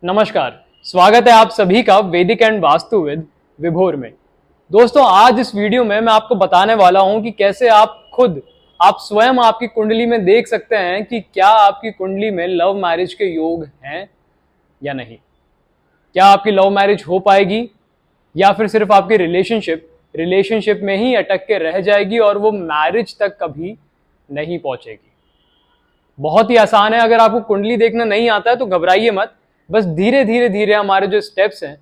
नमस्कार, स्वागत है आप सभी का वैदिक एंड वास्तु विद विभोर में। दोस्तों, आज इस वीडियो में मैं आपको बताने वाला हूं कि कैसे आप स्वयं आपकी कुंडली में देख सकते हैं कि क्या आपकी कुंडली में लव मैरिज के योग हैं या नहीं। क्या आपकी लव मैरिज हो पाएगी या फिर सिर्फ आपकी रिलेशनशिप में ही अटक के रह जाएगी और वो मैरिज तक कभी नहीं पहुंचेगी। बहुत ही आसान है। अगर आपको कुंडली देखना नहीं आता है तो घबराइए मत, बस धीरे धीरे हमारे जो स्टेप्स हैं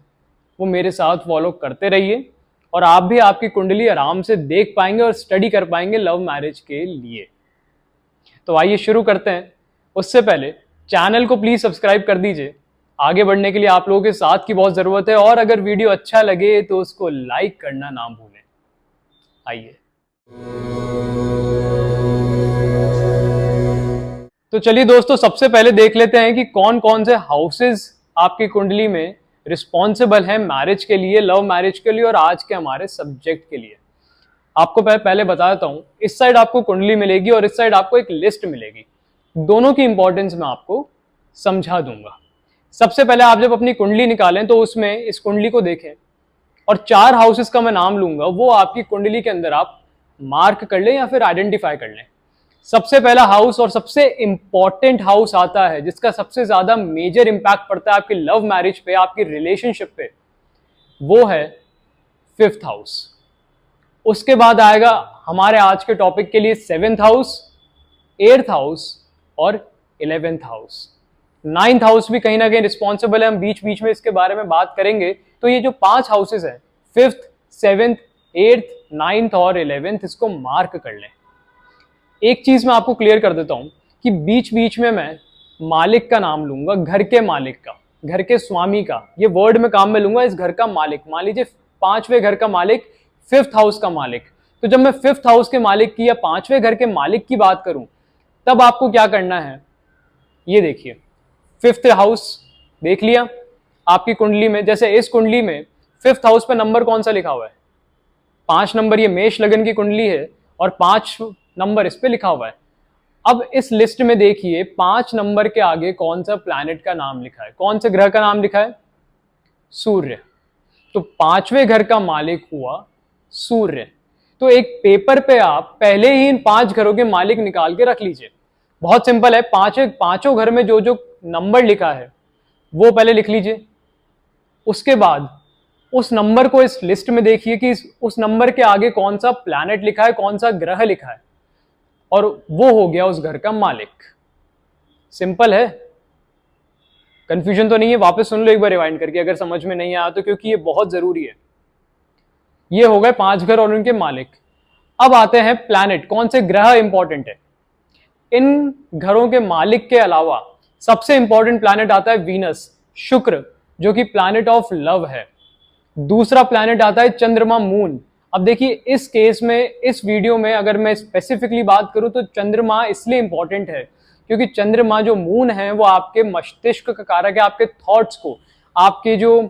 वो मेरे साथ फॉलो करते रहिए और आप भी आपकी कुंडली आराम से देख पाएंगे और स्टडी कर पाएंगे लव मैरिज के लिए। तो आइए शुरू करते हैं। उससे पहले चैनल को प्लीज सब्सक्राइब कर दीजिए। आगे बढ़ने के लिए आप लोगों के साथ की बहुत जरूरत है और अगर वीडियो अच्छा लगे तो उसको लाइक करना ना भूलें। आइए तो चलिए दोस्तों, सबसे पहले देख लेते हैं कि कौन कौन से हाउसेस आपकी कुंडली में रिस्पॉन्सिबल हैं मैरिज के लिए, लव मैरिज के लिए और आज के हमारे सब्जेक्ट के लिए। आपको पहले बता देता हूं, इस साइड आपको कुंडली मिलेगी और इस साइड आपको एक लिस्ट मिलेगी। दोनों की इंपॉर्टेंस मैं आपको समझा दूंगा। सबसे पहले आप जब अपनी कुंडली निकालें तो उसमें इस कुंडली को देखें और 4 हाउसेस का मैं नाम लूंगा, वो आपकी कुंडली के अंदर आप मार्क कर लें या फिर आइडेंटिफाई कर लें। सबसे पहला हाउस और सबसे इंपॉर्टेंट हाउस आता है जिसका सबसे ज्यादा मेजर इंपैक्ट पड़ता है आपकी लव मैरिज पे, आपकी रिलेशनशिप पे, वो है 5th हाउस। उसके बाद आएगा हमारे आज के टॉपिक के लिए 7th हाउस, 8th हाउस और 11th हाउस। 9th हाउस भी कहीं ना कहीं रिस्पॉन्सिबल है, हम बीच बीच में इसके बारे में बात करेंगे। तो ये जो 5 हाउसेस हैं, 5th, 7th, 8th, 9th और 11th, इसको मार्क कर लें। एक चीज मैं आपको क्लियर कर देता हूं कि बीच बीच में मैं मालिक का नाम लूंगा, घर के मालिक का, घर के स्वामी का, ये वर्ड में काम में लूंगा, इस घर का मालिक। मान लीजिए 5वें घर का मालिक, 5th हाउस का मालिक। तो जब मैं 5th हाउस के मालिक की या 5वें घर के मालिक की बात करूं तब आपको क्या करना है, ये देखिए। 5th हाउस देख लिया आपकी कुंडली में। जैसे इस कुंडली में 5th हाउस पे नंबर कौन सा लिखा हुआ है? 5 नंबर। ये मेष लगन की कुंडली है और 5 नंबर इस पे लिखा हुआ है। अब इस लिस्ट में देखिए 5 नंबर के आगे कौन सा प्लैनेट का नाम लिखा है, कौन से ग्रह का नाम लिखा है? सूर्य। तो 5वें घर का मालिक हुआ सूर्य। तो एक पेपर पे आप पहले ही इन 5 घरों के मालिक निकाल के रख लीजिए। बहुत सिंपल है, पांचों घर में जो जो नंबर लिखा है वो पहले लिख लीजिए। उसके बाद उस नंबर को इस लिस्ट में देखिए कि उस नंबर के आगे कौन सा प्लैनेट लिखा है, कौन सा ग्रह लिखा है, और वो हो गया उस घर का मालिक। सिंपल है, कंफ्यूजन तो नहीं है। वापस सुन लो एक बार रिवाइंड करके अगर समझ में नहीं आया तो, क्योंकि ये बहुत जरूरी है। ये हो गए 5 घर और उनके मालिक। अब आते हैं प्लैनेट, कौन से ग्रह इंपॉर्टेंट है। इन घरों के मालिक के अलावा सबसे इंपॉर्टेंट प्लैनेट आता है वीनस, शुक्र, जो कि प्लैनेट ऑफ लव है। दूसरा प्लैनेट आता है चंद्रमा, मून। अब देखिए इस केस में, इस वीडियो में अगर मैं स्पेसिफिकली बात करूं तो चंद्रमा इसलिए इंपॉर्टेंट है क्योंकि चंद्रमा जो मून है वो आपके मस्तिष्क का कारक है, आपके थॉट्स को, आपके जो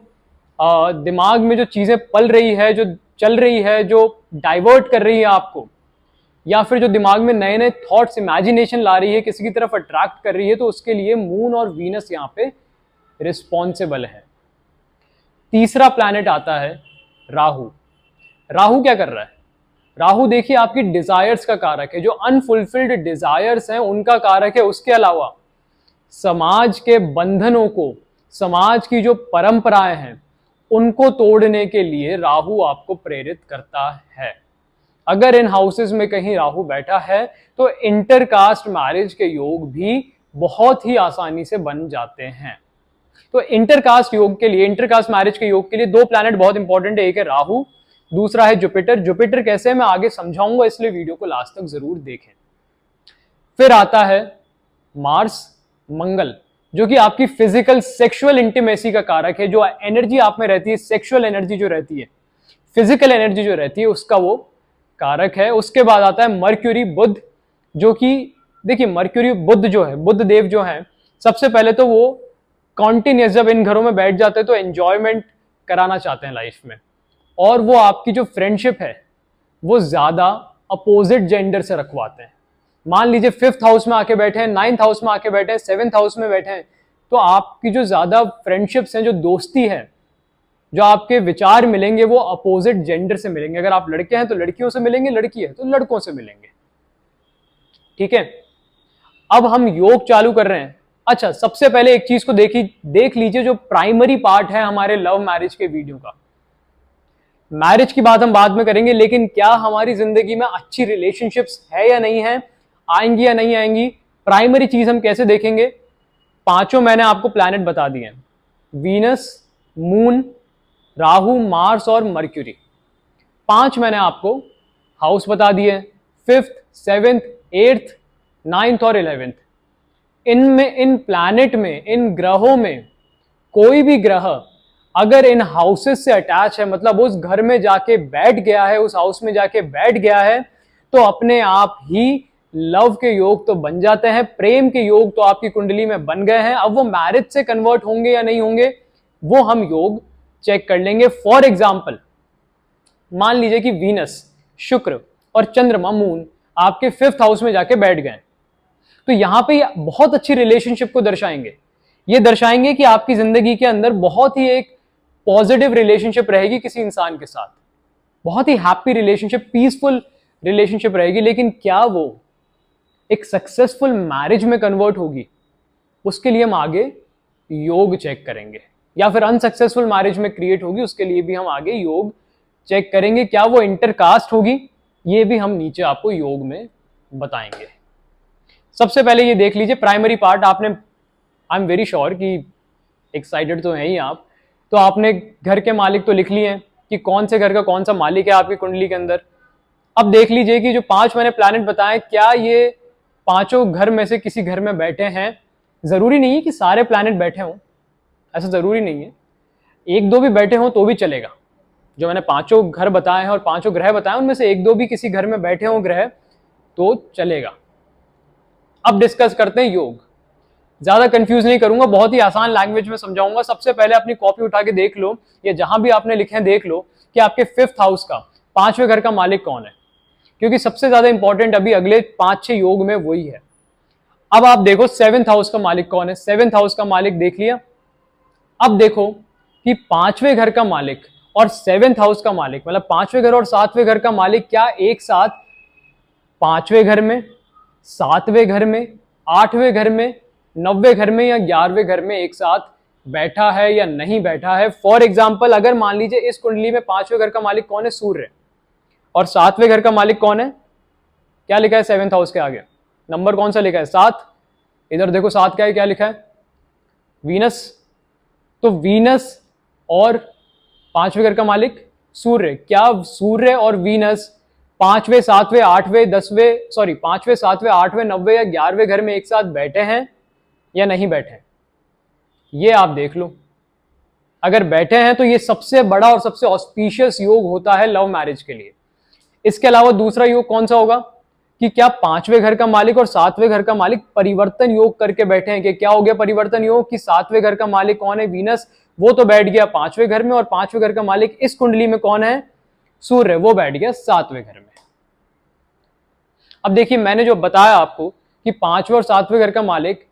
दिमाग में जो चीजें पल रही है, जो चल रही है, जो डाइवर्ट कर रही है आपको, या फिर जो दिमाग में नए नए थॉट्स, इमेजिनेशन ला रही है, किसी की तरफ अट्रैक्ट कर रही है, तो उसके लिए मून और वीनस यहाँ पे रिस्पॉन्सिबल है। तीसरा प्लैनेट आता है राहु। राहु क्या कर रहा है? राहु देखिए आपकी डिजायर्स का कारक है, जो अनफुलफिल्ड डिजायर्स हैं उनका कारक है। उसके अलावा समाज के बंधनों को, समाज की जो परंपराएं हैं उनको तोड़ने के लिए राहु आपको प्रेरित करता है। अगर इन हाउसेस में कहीं राहु बैठा है तो इंटरकास्ट मैरिज के योग भी बहुत ही आसानी से बन जाते हैं। तो इंटरकास्ट योग के लिए, इंटरकास्ट मैरिज के योग के लिए 2 प्लैनेट बहुत इंपॉर्टेंट है। एक है राहु, दूसरा है जुपिटर। जुपिटर कैसे मैं आगे समझाऊंगा, इसलिए वीडियो को लास्ट तक जरूर देखें। फिर आता है मार्स, मंगल, जो कि आपकी फिजिकल सेक्सुअल इंटीमेसी का कारक है। जो एनर्जी आप में रहती है, सेक्सुअल एनर्जी जो रहती है, फिजिकल एनर्जी जो रहती है, उसका वो कारक है। उसके बाद आता है मर्क्यूरी, बुध, जो कि देखिए मर्क्यूरी, बुध जो है, बुध देव जो है, सबसे पहले तो वो कॉन्टिन्यूस जब इन घरों में बैठ जाते हैं तो एंजॉयमेंट कराना चाहते हैं लाइफ में, और वो आपकी जो फ्रेंडशिप है वो ज्यादा अपोजिट जेंडर से रखवाते हैं। मान लीजिए 5th हाउस में आके बैठे हैं, 9th हाउस में आके बैठे हैं, 7th हाउस में बैठे हैं, तो आपकी जो ज्यादा फ्रेंडशिप्स हैं, जो दोस्ती है, जो आपके विचार मिलेंगे वो अपोजिट जेंडर से मिलेंगे। अगर आप लड़के हैं तो लड़कियों से मिलेंगे, लड़की है तो लड़कों से मिलेंगे। ठीक है, अब हम योग चालू कर रहे हैं। अच्छा, सबसे पहले एक चीज को देख लीजिए, जो प्राइमरी पार्ट है हमारे लव मैरिज के वीडियो का। मैरिज की बात हम बाद में करेंगे, लेकिन क्या हमारी जिंदगी में अच्छी रिलेशनशिप्स है या नहीं है, आएंगी या नहीं आएंगी, प्राइमरी चीज हम कैसे देखेंगे। पांचों मैंने आपको प्लैनेट बता दिए हैं, वीनस, मून, राहु, मार्स और मर्क्यूरी। 5 मैंने आपको हाउस बता दिए, 5th, 7th, 8th, 9th और 11th। इनमें, इन प्लैनेट में, इन ग्रहों में कोई भी ग्रह अगर इन हाउसेस से अटैच है, मतलब उस घर में जाके बैठ गया है, उस हाउस में जाके बैठ गया है, तो अपने आप ही लव के योग तो बन जाते हैं, प्रेम के योग तो आपकी कुंडली में बन गए हैं। अब वो मैरिज से कन्वर्ट होंगे या नहीं होंगे, वो हम योग चेक कर लेंगे। फॉर एग्जाम्पल, मान लीजिए कि वीनस, शुक्र और चंद्रमा, मून आपके 5th हाउस में जाके बैठ गए, तो यहां पे बहुत अच्छी रिलेशनशिप को दर्शाएंगे। ये दर्शाएंगे कि आपकी जिंदगी के अंदर बहुत ही एक पॉजिटिव रिलेशनशिप रहेगी किसी इंसान के साथ, बहुत ही हैप्पी रिलेशनशिप, पीसफुल रिलेशनशिप रहेगी। लेकिन क्या वो एक सक्सेसफुल मैरिज में कन्वर्ट होगी, उसके लिए हम आगे योग चेक करेंगे। या फिर अनसक्सेसफुल मैरिज में क्रिएट होगी, उसके लिए भी हम आगे योग चेक करेंगे। क्या वो इंटरकास्ट होगी, ये भी हम नीचे आपको योग में बताएंगे। सबसे पहले ये देख लीजिए प्राइमरी पार्ट। आपने, आई एम वेरी श्योर कि एक्साइटेड तो हैं ही आप, तो आपने घर के मालिक तो लिख लिए हैं कि कौन से घर का कौन सा मालिक है आपकी कुंडली के अंदर। अब देख लीजिए कि जो 5 मैंने प्लैनेट बताए, क्या ये पांचों घर में से किसी घर में बैठे हैं। जरूरी नहीं है कि सारे प्लैनेट बैठे हों, ऐसा जरूरी नहीं है, 1-2 भी बैठे हों तो भी चलेगा। जो मैंने 5 घर बताए हैं और 5 ग्रह बताए, उनमें से 1-2 भी किसी घर में बैठे हों ग्रह तो चलेगा। अब डिस्कस करते हैं योग। ज्यादा कंफ्यूज नहीं करूंगा, बहुत ही आसान लैंग्वेज में समझाऊंगा। सबसे पहले अपनी कॉपी उठा के देख लो, या जहां भी आपने लिखे हैं देख लो कि आपके 5th हाउस का, 5वें घर का मालिक कौन है, क्योंकि सबसे ज्यादा इंपॉर्टेंट अभी अगले 5-6 योग में वही है। अब आप देखो 7th हाउस का मालिक कौन है। 7th हाउस का मालिक देख लिया। अब देखो कि 5वें घर का मालिक और 7th हाउस का मालिक, मतलब 5वें घर और 7वें घर का मालिक क्या एक साथ 5वें घर में, 7वें घर में, 8वें घर में, 9वें घर में या 11वें घर में एक साथ बैठा है या नहीं बैठा है। फॉर एग्जाम्पल, अगर मान लीजिए इस कुंडली में 5वें घर का मालिक कौन है, सूर्य, और 7वें घर का मालिक कौन है, क्या लिखा है 7th हाउस के आगे, नंबर कौन सा लिखा है, 7। इधर देखो 7 क्या है, क्या लिखा है, वीनस। तो वीनस और 5वें घर का मालिक सूर्य, क्या सूर्य और वीनस 5वें, 7वें, 8वें, 10वें, सॉरी 5वें, 7वें, 8वें, 9वें या 11वें घर में एक साथ बैठे हैं या नहीं बैठे, ये आप देख लो। अगर बैठे हैं तो ये सबसे बड़ा और सबसे ऑस्पिशियस योग होता है लव मैरिज के लिए। इसके अलावा दूसरा योग कौन सा होगा कि क्या 5वें घर का मालिक और 7वें घर का मालिक परिवर्तन योग करके बैठे हैं। कि क्या हो गया परिवर्तन योग, कि 7वें घर का मालिक कौन है, वीनस, वो तो बैठ गया 5वें घर में, और 5वें घर का मालिक इस कुंडली में कौन है, सूर्य, वो बैठ गया 7वें घर में। अब देखिए मैंने जो बताया आपको कि 5वें और 7वें घर का मालिक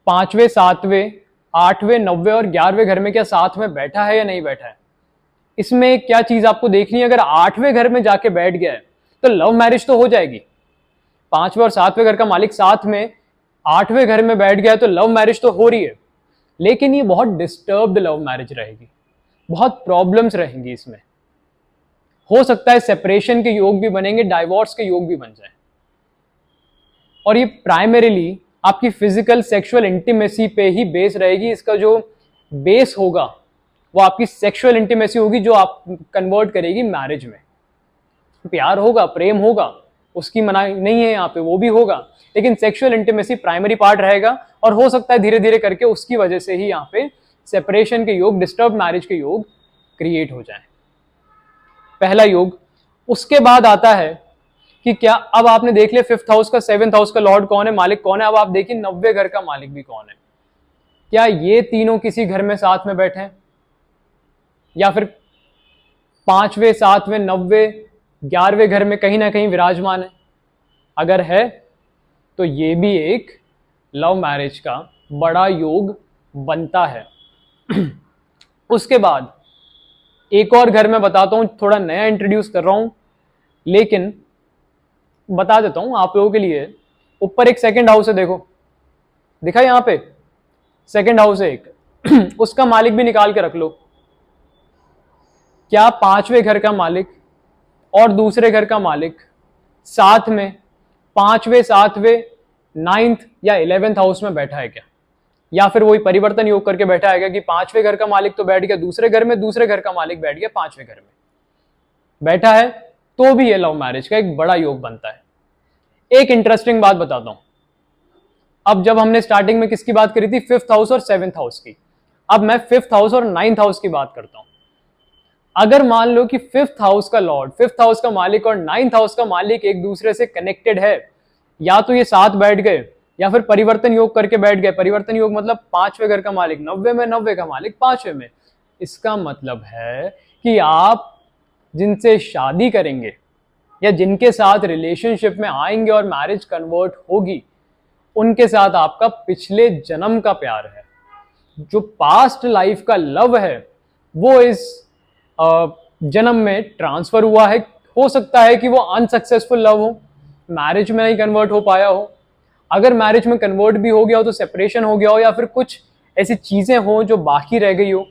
5वें, 7वें, 8वें, 9वें और 11वें घर में क्या साथ में बैठा है या नहीं बैठा है, इसमें क्या चीज आपको देखनी है। अगर 8वें घर में जाके बैठ गया है तो लव मैरिज तो हो जाएगी। 5वें और 7वें घर का मालिक साथ में 8वें घर में बैठ गया तो लव मैरिज तो हो रही है, लेकिन ये बहुत डिस्टर्ब्ड लव मैरिज रहेगी, बहुत प्रॉब्लम्स रहेंगी इसमें। हो सकता है सेपरेशन के योग भी बनेंगे, डाइवोर्स के योग भी बन जाए। और ये प्राइमरीली आपकी फिजिकल सेक्सुअल इंटीमेसी पे ही बेस रहेगी। इसका जो बेस होगा वो आपकी सेक्सुअल इंटीमेसी होगी, जो आप कन्वर्ट करेगी मैरिज में। प्यार होगा, प्रेम होगा, उसकी मनाही नहीं है यहाँ पे, वो भी होगा, लेकिन सेक्सुअल इंटीमेसी प्राइमरी पार्ट रहेगा। और हो सकता है धीरे धीरे करके उसकी वजह से ही यहाँ पे सेपरेशन के योग, डिस्टर्ब मैरिज के योग क्रिएट हो जाए। पहला योग। उसके बाद आता है कि क्या, अब आपने देख लिया 5th हाउस का, 7th हाउस का लॉर्ड कौन है, मालिक कौन है। अब आप देखिए 9वें घर का मालिक भी कौन है। क्या ये तीनों किसी घर में साथ में बैठे हैं, या फिर 5वें, 7वें, 9वें, 11वें घर में कहीं ना कहीं विराजमान है। अगर है तो ये भी एक लव मैरिज का बड़ा योग बनता है। उसके बाद एक और घर मैं बताता हूं, थोड़ा नया इंट्रोड्यूस कर रहा हूं, लेकिन बता देता हूं आप लोगों के लिए। ऊपर एक सेकंड हाउस है, देखो दिखा यहां पे सेकंड हाउस है एक। उसका मालिक भी निकाल के रख लो। क्या पांचवें घर का मालिक और दूसरे घर का मालिक साथ में पांचवें, सातवें, नाइन्थ या 11th हाउस में बैठा है क्या? या फिर वही परिवर्तन योग करके बैठा है क्या कि पांचवें घर का मालिक तो बैठ गया दूसरे घर में, दूसरे घर का मालिक बैठ गया पांचवें घर में बैठा है, तो भी ये लव मैरिज का एक बड़ा योग बनता है। एक इंटरेस्टिंग बात बताता हूं। अब जब हमने स्टार्टिंग में किसकी बात करी थी, 5th हाउस और 7th हाउस की, अब मैं 5th हाउस और 9th हाउस की बात करता हूं। अगर मान लो कि 5th हाउस का लॉर्ड, 5th हाउस का मालिक और 9th हाउस का मालिक एक दूसरे से कनेक्टेड है, या तो ये साथ बैठ गए या फिर परिवर्तन योग करके बैठ गए। परिवर्तन योग मतलब पांचवें घर का मालिक 90 में, 90 का मालिक पांचवें में। इसका मतलब है कि आप जिनसे शादी करेंगे या जिनके साथ रिलेशनशिप में आएंगे और मैरिज कन्वर्ट होगी, उनके साथ आपका पिछले जन्म का प्यार है। जो पास्ट लाइफ का लव है वो इस जन्म में ट्रांसफर हुआ है। हो सकता है कि वो अनसक्सेसफुल लव हो, मैरिज में नहीं कन्वर्ट हो पाया हो। अगर मैरिज में कन्वर्ट भी हो गया हो तो सेपरेशन हो गया हो, या फिर कुछ ऐसी चीजें हो जो बाकी रह गई हो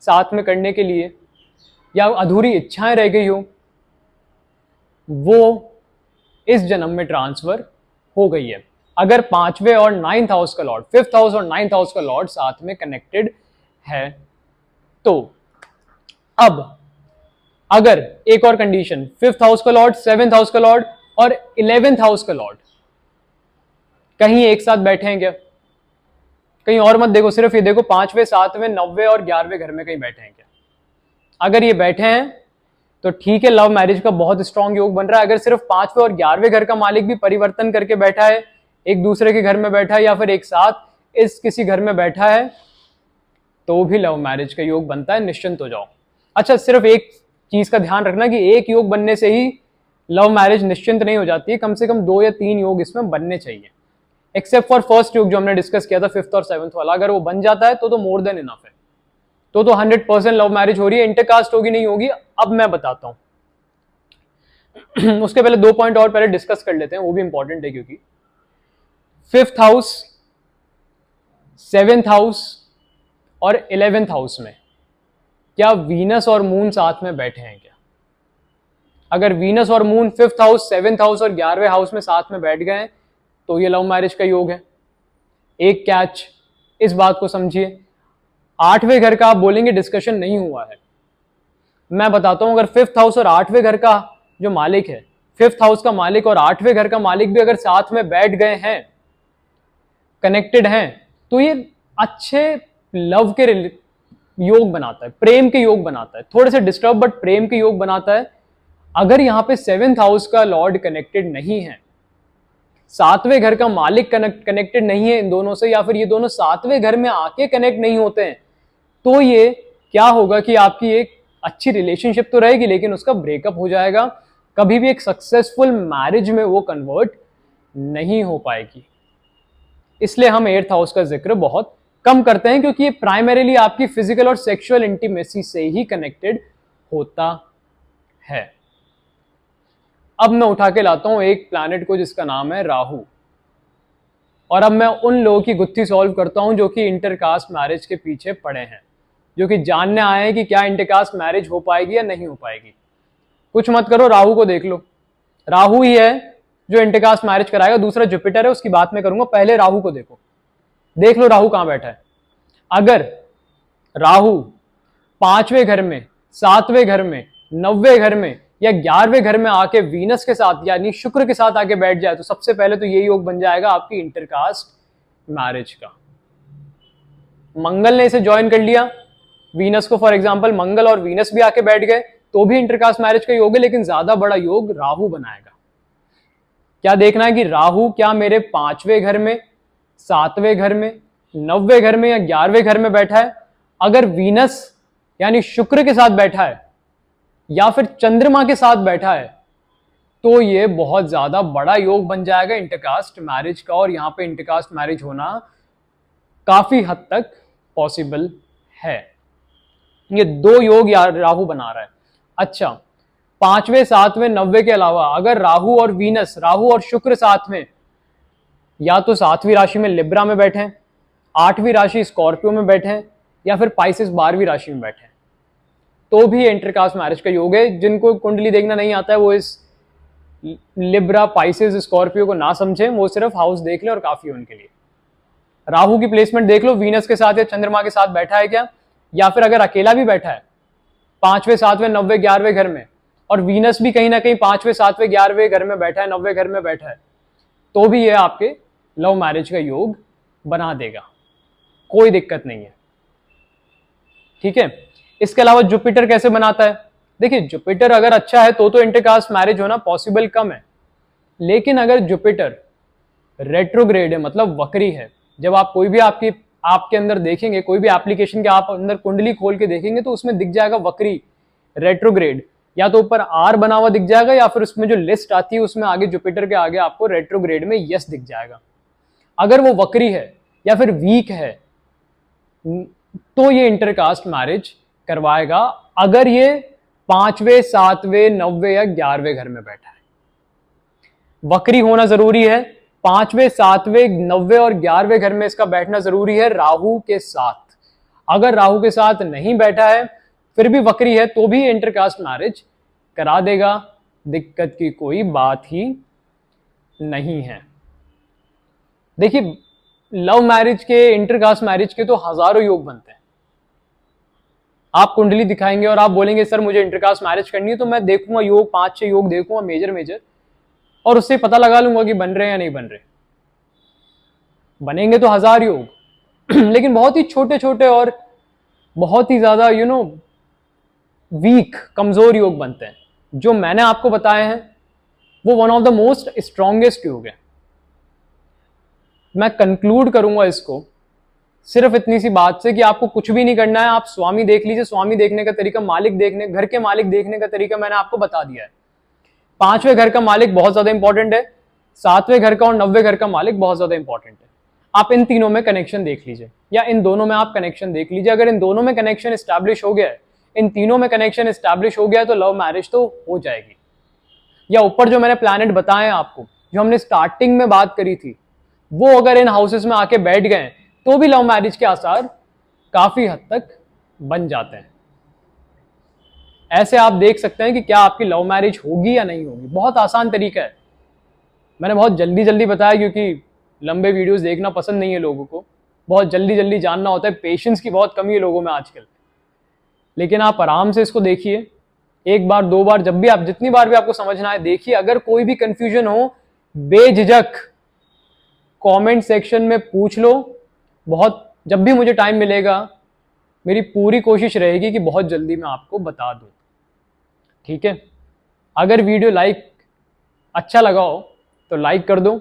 साथ में करने के लिए, या अधूरी इच्छाएं रह गई हो, वो इस जन्म में ट्रांसफर हो गई है। अगर पांचवें और 9th हाउस का लॉर्ड, 5th हाउस और 9th हाउस का लॉर्ड साथ में कनेक्टेड है तो। अब अगर एक और कंडीशन, 5th हाउस का लॉर्ड, 7th हाउस का लॉर्ड और 11th हाउस का लॉर्ड कहीं एक साथ बैठे हैं क्या? कहीं और मत देखो, सिर्फ ये देखो पांचवें, सातवें, 9वें और 11वें घर में कहीं बैठे हैं क्या? अगर ये बैठे हैं तो ठीक है, लव मैरिज का बहुत स्ट्रांग योग बन रहा है। अगर सिर्फ पांचवें और 11वें घर का मालिक भी परिवर्तन करके बैठा है, एक दूसरे के घर में बैठा है, या फिर एक साथ इस किसी घर में बैठा है, तो भी लव मैरिज का योग बनता है। निश्चिंत हो जाओ। अच्छा, सिर्फ एक चीज का ध्यान रखना कि एक योग बनने से ही लव मैरिज निश्चिंत नहीं हो जाती है, कम से कम 2 या 3 योग इसमें बनने चाहिए। एक्सेप्ट फॉर फर्स्ट योग जो हमने डिस्कस किया था 5th और 7th वाला, अगर वो बन जाता है तो मोर देन इनफ है, तो 100% लव मैरिज हो रही है। इंटरकास्ट होगी नहीं होगी अब मैं बताता हूं। उसके पहले 2 पॉइंट और पहले डिस्कस कर लेते हैं, वो भी इंपॉर्टेंट है, क्योंकि 5th हाउस, 7th हाउस और 11th हाउस में क्या वीनस और मून साथ में बैठे हैं क्या? अगर वीनस और moon 5th house, 7th house और 11वें हाउस में साथ में बैठ गए तो ये लव मैरिज का योग है। एक कैच, इस बात को समझिए। 8वें घर का आप बोलेंगे डिस्कशन नहीं हुआ है, मैं बताता हूं। अगर 5th हाउस और 8वें घर का जो मालिक है, 5th हाउस का मालिक और 8वें घर का मालिक भी अगर साथ में बैठ गए हैं, कनेक्टेड हैं, तो ये अच्छे लव के योग बनाता है, प्रेम के योग बनाता है। थोड़े से डिस्टर्ब बट प्रेम के योग बनाता है। अगर यहां पे 7th हाउस का लॉर्ड कनेक्टेड नहीं है, 7वें घर का मालिक कनेक्टेड नहीं है इन दोनों से, या फिर ये दोनों 7वें घर में आके कनेक्ट नहीं होते हैं, तो ये क्या होगा कि आपकी एक अच्छी रिलेशनशिप तो रहेगी लेकिन उसका ब्रेकअप हो जाएगा। कभी भी एक सक्सेसफुल मैरिज में वो कन्वर्ट नहीं हो पाएगी। इसलिए हम 8th हाउस का जिक्र बहुत कम करते हैं, क्योंकि ये प्राइमरीली आपकी फिजिकल और सेक्सुअल इंटीमेसी से ही कनेक्टेड होता है। अब मैं उठा के लाता हूं एक प्लैनेट को जिसका नाम है राहु, और अब मैं उन लोगों की गुत्थी सॉल्व करता हूं जो कि इंटरकास्ट मैरिज के पीछे पड़े हैं, जो कि जानने आए हैं कि क्या इंटरकास्ट मैरिज हो पाएगी या नहीं हो पाएगी। कुछ मत करो, राहु को देख लो। राहु ही है जो इंटरकास्ट मैरिज कराएगा। दूसरा जुपिटर है, उसकी बात मैं करूंगा, पहले राहु को देखो। देख लो राहु कहां बैठा है। अगर राहु 5वें घर में, 7वें घर में, 9वें घर में या 11वें घर में आके वीनस के साथ यानी शुक्र के साथ आके बैठ जाए, तो सबसे पहले तो ये योग बन जाएगा आपकी इंटरकास्ट मैरिज का। मंगल ने इसे ज्वाइन कर लिया, वीनस को, फॉर एग्जांपल मंगल और वीनस भी आके बैठ गए, तो भी इंटरकास्ट मैरिज का योग है, लेकिन ज्यादा बड़ा योग राहु बनाएगा। क्या देखना है कि राहु क्या मेरे 5वें घर में, 7वें घर में, 9वें घर में या 11वें घर में बैठा है। अगर वीनस यानी शुक्र के साथ बैठा है या फिर चंद्रमा के साथ बैठा है, तो ये बहुत ज्यादा बड़ा योग बन जाएगा इंटरकास्ट मैरिज का। और यहां पे इंटरकास्ट मैरिज होना काफी हद तक पॉसिबल है। ये दो योग राहु बना रहा है। अच्छा, पांचवें सातवें नब्बे के अलावा अगर राहु और वीनस, राहु और शुक्र साथ में, या तो सातवीं राशि में लिब्रा में बैठे हैं, आठवीं राशि स्कॉर्पियो में बैठे हैं, या फिर पाइसेस 12वीं राशि में बैठे हैं, तो भी इंटरकास्ट मैरिज का योग है। जिनको कुंडली देखना नहीं आता है वो इस लिब्रा, पाइसेस, स्कॉर्पियो को ना समझे, वो सिर्फ हाउस देख ले और काफी है उनके लिए। राहु की प्लेसमेंट देख लो, वीनस के साथ या चंद्रमा के साथ बैठा है क्या, या फिर अगर अकेला भी बैठा है पांचवें सातवें नब्बे 11वें घर में, और वीनस भी कहीं ना कहीं पांचवें सातवें 11वें घर में बैठा है, 90वें घर में बैठा है, तो भी यह आपके लव मैरिज का योग बना देगा, कोई दिक्कत नहीं है। ठीक है। इसके अलावा जुपिटर कैसे बनाता है? देखिए, जुपिटर अगर अच्छा है तो इंटरकास्ट मैरिज होना पॉसिबल कम है, लेकिन अगर जुपिटर रेट्रोग्रेड है, मतलब वक्री है, जब आप कोई भी आपके अंदर देखेंगे, कोई भी एप्लीकेशन के आप अंदर कुंडली खोल के देखेंगे तो उसमें दिख जाएगा वक्री, रेट्रोग्रेड, या तो ऊपर आर बना हुआ दिख जाएगा, या फिर उसमें जो लिस्ट आती है उसमें आगे जुपिटर के आगे आपको रेट्रोग्रेड में यस दिख जाएगा। अगर वो वक्री है या फिर वीक है तो ये इंटरकास्ट मैरिज करवाएगा, अगर ये पांचवें सातवें नब्बे या 11वें घर में बैठा है। वक्री होना जरूरी है, पांचवें सातवें नब्बे और 11वें घर में इसका बैठना जरूरी है राहु के साथ। अगर राहु के साथ नहीं बैठा है, फिर भी वक्री है, तो भी इंटरकास्ट मैरिज करा देगा, दिक्कत की कोई बात ही नहीं है। देखिए, लव मैरिज के, इंटरकास्ट मैरिज के तो हजारों योग बनते हैं। आप कुंडली दिखाएंगे और आप बोलेंगे सर मुझे इंटरकास्ट मैरिज करनी है, तो मैं देखूंगा योग, 5-6 योग देखूंगा मेजर, और उससे पता लगा लूंगा कि बन रहे हैं या नहीं बन रहे। बनेंगे तो 1000 योग लेकिन बहुत ही छोटे छोटे और बहुत ही ज्यादा वीक, कमजोर योग बनते हैं। जो मैंने आपको बताए हैं वो one of the most strongest योग है। मैं कंक्लूड करूंगा इसको सिर्फ इतनी सी बात से कि आपको कुछ भी नहीं करना है, आप स्वामी देख लीजिए। स्वामी देखने का तरीका, मालिक देखने, घर के मालिक देखने का तरीका मैंने आपको बता दिया है। पांचवें घर का मालिक बहुत ज्यादा इंपॉर्टेंट है, सातवें घर का और 90वें घर का मालिक बहुत ज्यादा इंपॉर्टेंट है। आप इन तीनों में कनेक्शन देख लीजिए, या इन दोनों में आप कनेक्शन देख लीजिए। अगर इन दोनों में कनेक्शन स्टैब्लिश हो गया है, इन तीनों में कनेक्शन स्टैब्लिश हो गया है, तो लव मैरिज तो हो जाएगी। या ऊपर जो मैंने प्लैनेट बताए हैं आपको, जो हमने स्टार्टिंग में बात करी थी, वो अगर इन हाउसेस में आके बैठ गए तो भी लव मैरिज के आसार काफी हद तक बन जाते हैं। ऐसे आप देख सकते हैं कि क्या आपकी लव मैरिज होगी या नहीं होगी। बहुत आसान तरीका है, मैंने बहुत जल्दी जल्दी बताया क्योंकि लंबे वीडियोस देखना पसंद नहीं है लोगों को, बहुत जल्दी जल्दी जानना होता है, पेशेंस की बहुत कमी है लोगों में आजकल। लेकिन आप आराम से इसको देखिए, एक बार दो बार, जब भी आप, जितनी बार भी आपको समझना है देखिए। अगर कोई भी कंफ्यूजन हो, बेझिझक कमेंट सेक्शन में पूछ लो। बहुत, जब भी मुझे टाइम मिलेगा मेरी पूरी कोशिश रहेगी कि बहुत जल्दी मैं आपको बता दूं। ठीक है। अगर वीडियो अच्छा लगा हो तो लाइक कर दो,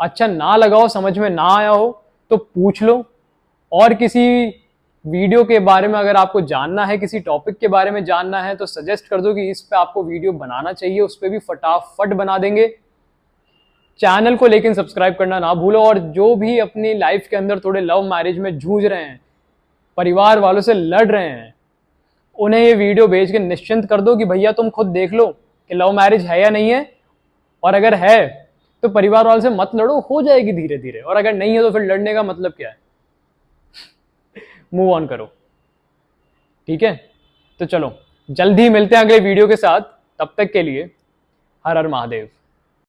अच्छा ना लगा हो, समझ में ना आया हो तो पूछ लो। और किसी वीडियो के बारे में अगर आपको जानना है, किसी टॉपिक के बारे में जानना है, तो सजेस्ट कर दो कि इस पे आपको वीडियो बनाना चाहिए, उस पर भी फटाफट बना देंगे। चैनल को लेकिन सब्सक्राइब करना ना भूलो। और जो भी अपनी लाइफ के अंदर थोड़े लव मैरिज में जूझ रहे हैं, परिवार वालों से लड़ रहे हैं, उन्हें ये वीडियो भेज के निश्चिंत कर दो कि भैया तुम खुद देख लो कि लव मैरिज है या नहीं है, और अगर है तो परिवार वालों से मत लड़ो, हो जाएगी धीरे धीरे, और अगर नहीं है तो फिर लड़ने का मतलब क्या है। मूव ऑन करो। ठीक है, तो चलो जल्दी मिलते हैं अगले वीडियो के साथ। तब तक के लिए हर हर महादेव।